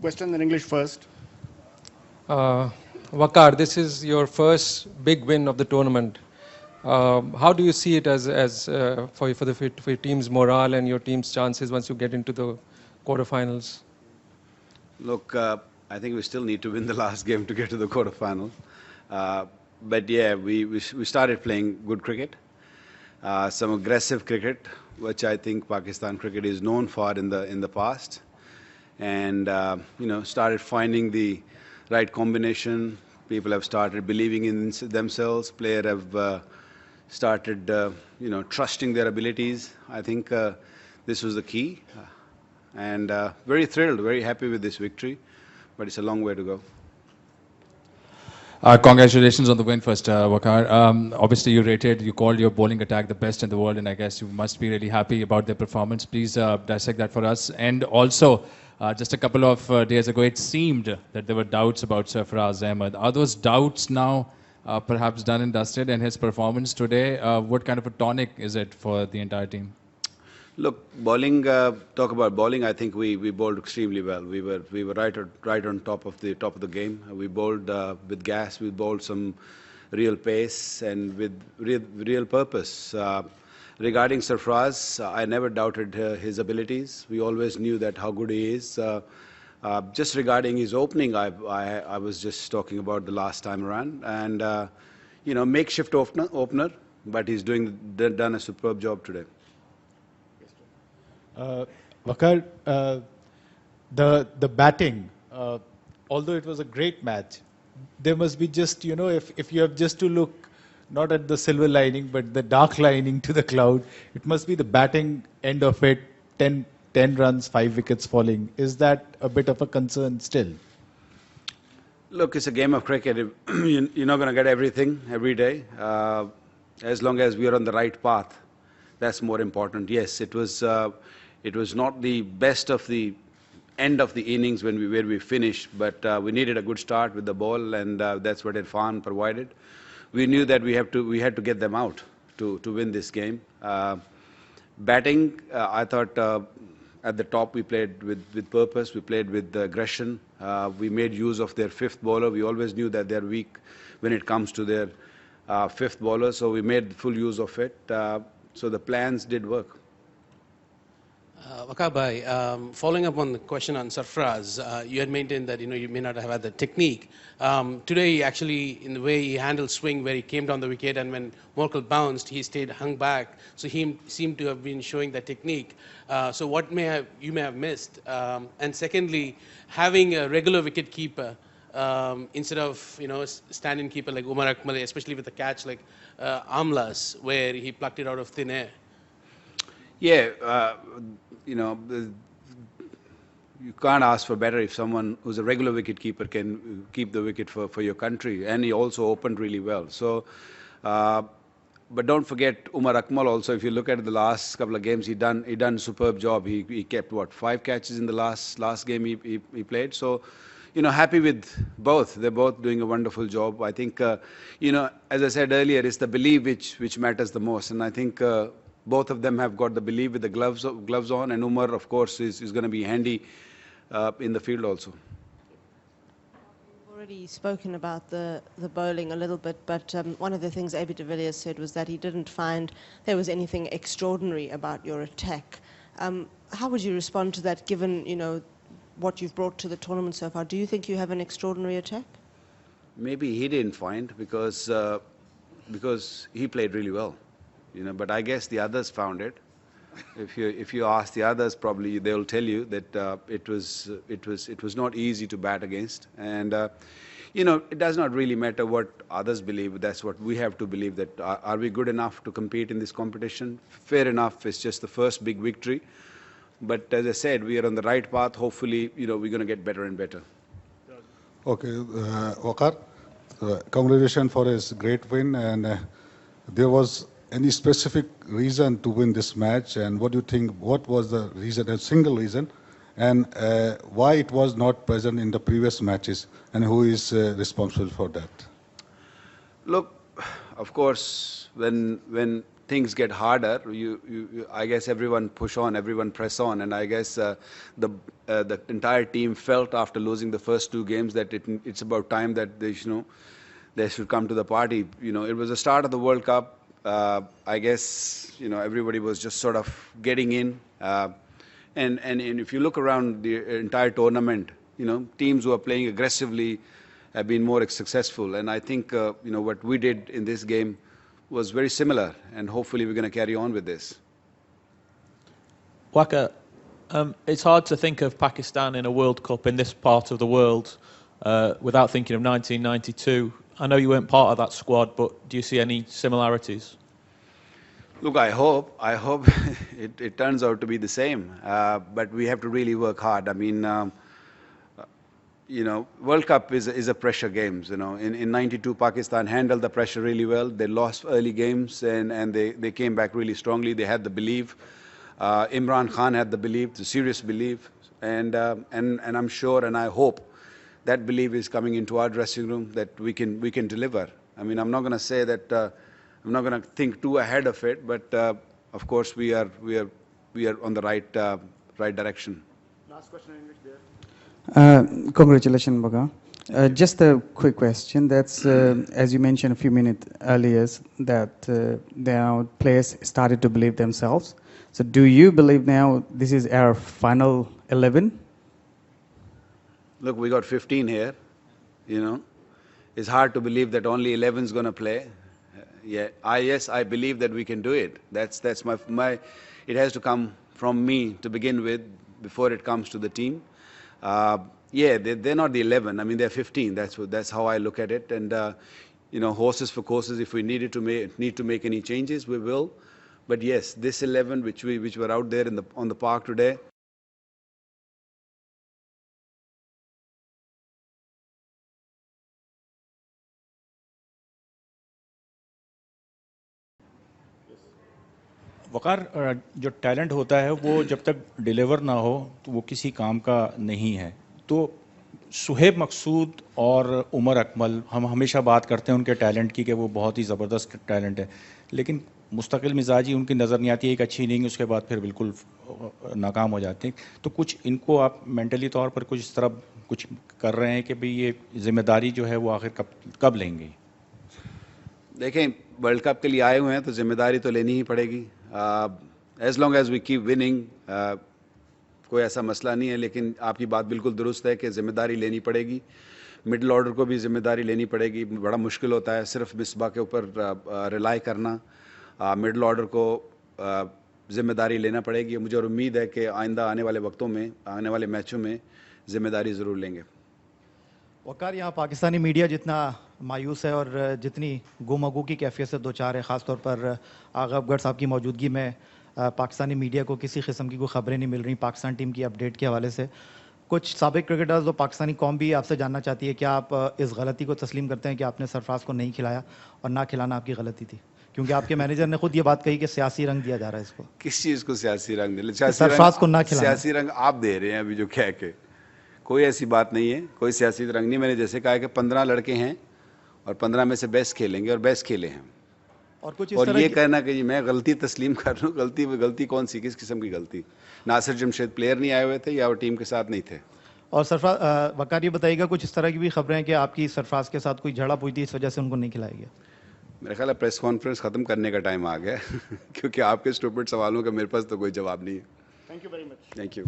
Question in English first. Uh, Waqar, this is your first big win of the tournament. How do you see it as for your team's morale and your team's chances once you get into the quarterfinals? Look, I think we still need to win the last game to get to the quarterfinal. Uh, but yeah, we started playing good cricket, some aggressive cricket, which I think Pakistan cricket is known for in the past, and started finding the right combination. People have started believing in themselves. Players have started, trusting their abilities. I think this was the key, and very thrilled, very happy with this victory, but it's a long way to go. Congratulations on the win first, Waqar. Obviously, you called your bowling attack the best in the world, and I guess you must be really happy about their performance. Please dissect that for us. And also, just a couple of days ago, it seemed that there were doubts about Sarfaraz Ahmed. Are those doubts now perhaps done and dusted? And his performance today, what kind of a tonic is it for the entire team? Look, bowling. Talk about bowling. I think we bowled extremely well. We were right on top of the game. We bowled with gas. We bowled some real pace and with real purpose. Regarding Sarfraz, I never doubted his abilities. We always knew that how good he is. Just regarding his opening, I was just talking about the last time around, and makeshift opener, but he's done a superb job today. Waqar, the batting, although it was a great match, there must be just, if you have just to look not at the silver lining, but the dark lining to the cloud, it must be the batting end of it, 10 runs, 5 wickets falling. Is that a bit of a concern still? Look, it's a game of cricket. You're not going to get everything every day. As long as we are on the right path, that's more important. Yes, it was not the best of the end of the innings where we finished, but we needed a good start with the ball, and that's what Irfan provided. We knew that we had to get them out to win this game. Batting, I thought at the top we played with purpose. We played with aggression. We made use of their fifth bowler. We always knew that they're weak when it comes to their fifth bowler, so we made full use of it. So the plans did work. Waqar bhai, following up on the question on Sarfraz, you had maintained that you may not have had the technique. Today, he actually, in the way he handled swing, where he came down the wicket, and when Morkel bounced, he stayed hung back. So he seemed to have been showing that technique. So what you may have missed? And secondly, having a regular wicket keeper instead of stand-in keeper like Umar Akmal, especially with a catch like Amla's, where he plucked it out of thin air. Yeah, you can't ask for better if someone who's a regular wicket keeper can keep the wicket for your country, and he also opened really well. So, but don't forget Umar Akmal also. If you look at the last couple of games, he done superb job. He kept 5 catches in the last game he played. So, happy with both. They're both doing a wonderful job. I think, as I said earlier, it's the belief which matters the most, and I think. Both of them have got the belief with the gloves on, and Umar, of course, is going to be handy in the field also. You've already spoken about the bowling a little bit, but one of the things AB de Villiers said was that he didn't find there was anything extraordinary about your attack. How would you respond to that, given what you've brought to the tournament so far? Do you think you have an extraordinary attack? Maybe he didn't find because he played really well. But I guess the others found it. If you ask the others, probably they'll tell you that it was not easy to bat against, and it does not really matter what others believe. That's what we have to believe. That are we good enough to compete in this competition? Fair enough. It's just the first big victory, but as I said, we are on the right path. Hopefully, we're going to get better and better. Okay, Waqar, congratulations for his great win, and there was. Any specific reason to win this match, and what do you think, what was the reason, a single reason, and why it was not present in the previous matches, and who is responsible for that? Look, of course, when things get harder, I guess everyone push on, everyone press on, and I guess the entire team felt after losing the first 2 games that it's about time that they should come to the party. It was the start of the World Cup. I guess everybody was just sort of getting in, and if you look around the entire tournament, teams who are playing aggressively have been more successful, and I think what we did in this game was very similar, and hopefully we're going to carry on with this. Waqar, it's hard to think of Pakistan in a World Cup in this part of the world without thinking of 1992. I know you weren't part of that squad, but do you see any similarities? Look, I hope it turns out to be the same, but we have to really work hard. I mean, World Cup is a pressure games. In '92, Pakistan handled the pressure really well. They lost early games and they came back really strongly. They had the belief. Imran Khan had the belief, the serious belief, and I'm sure and I hope that belief is coming into our dressing room that we can deliver. I mean, I'm not going to say that. I'm not going to think too ahead of it, but of course we are on the right direction. Last question in English there. Congratulations, Waqar. Just a quick question. That's as you mentioned a few minutes earlier that now players started to believe themselves. So, do you believe now this is our final 11? Look, we got 15 here. It's hard to believe that only 11 is going to play. Yes, I believe that we can do it. That's my. It has to come from me to begin with before it comes to the team. They're not the 11. I mean, they're 15. That's how I look at it. And horses for courses. If we need to make any changes, we will. But yes, this 11 which were out there on the park today. वकार, जो talent होता है वो जब तक deliver ना हो तो वो किसी काम का नहीं है. तो सुहेब मकसूद और उमर अकमल, हम हमेशा बात करते हैं उनके टैलेंट की कि वो बहुत ही ज़बरदस्त टैलेंट है, लेकिन मुस्तकिल मिजाजी उनकी नज़र नहीं आती. एक अच्छी इनिंग उसके बाद फिर बिल्कुल नाकाम हो जाते हैं. तो कुछ इनको आप मेंटली तौर पर कुछ इस तरह कुछ कर रहे हैं कि भाई ये जिम्मेदारी जो है वो आखिर कब लेंगे? देखें, वर्ल्ड कप के लिए आए हुए हैं तो जिम्मेदारी तो लेनी ही पड़ेगी. As long as we keep winning, कोई ऐसा मसला नहीं है. लेकिन आपकी बात बिल्कुल दुरुस्त है कि जिम्मेदारी लेनी पड़ेगी. मिडिल ऑर्डर को भी जिम्मेदारी लेनी पड़ेगी. बड़ा मुश्किल होता है सिर्फ मिसबा के ऊपर रिलाई करना. मिडिल ऑर्डर को जिम्मेदारी लेना पड़ेगी. मुझे और उम्मीद है कि आइंदा आने वाले वक्तों में, आने वाले मैचों में जिम्मेदारी ज़रूर लेंगे. वकार, यहाँ पाकिस्तानी मीडिया जितना मायूस है और जितनी गुमगू की कैफियत से दो चार है, ख़ासतौर पर आगा अफगर साहब की मौजूदगी में पाकिस्तानी मीडिया को किसी किस्म की कोई ख़बरें नहीं मिल रही पाकिस्तान टीम की अपडेट के हवाले से. कुछ साबिक क्रिकेटर्स और पाकिस्तानी कौम भी आपसे जानना चाहती है, क्या आप इस गलती को तस्लीम करते हैं कि आपने सरफराज को नहीं खिलाया और ना खिलाना आपकी गलती थी? क्योंकि आपके मैनेजर ने खुद ये बात कही कि सियासी रंग दिया जा रहा है इसको. किस चीज़ को सियासी रंग दे? सरफराज को ना खिलाना. सियासी रंग आप दे रहे हैं अभी जो कह के. कोई ऐसी बात नहीं है, कोई सियासी रंग नहीं. मैंने जैसे कहा कि 15 लड़के हैं और 15 में से बेस्ट खेलेंगे और बेस्ट खेले हैं. और ये कहना कि मैं गलती तस्लीम कर रहा हूँ, गलती कौन सी, किस किस्म की गलती? नासिर जमशेद प्लेयर नहीं आए हुए थे या वो टीम के साथ नहीं थे. और सरफराज, वकार ये बताइएगा, कुछ इस तरह की भी खबरें हैं कि आपकी सरफराज के साथ कोई झड़प हुई थी, इस वजह से उनको नहीं खिलाया गया? मेरा ख्याल है प्रेस कॉन्फ्रेंस ख़त्म करने का टाइम आ गया क्योंकि आपके स्टूपिड सवालों का मेरे पास तो कोई जवाब नहीं है. Thank you very much. Thank you.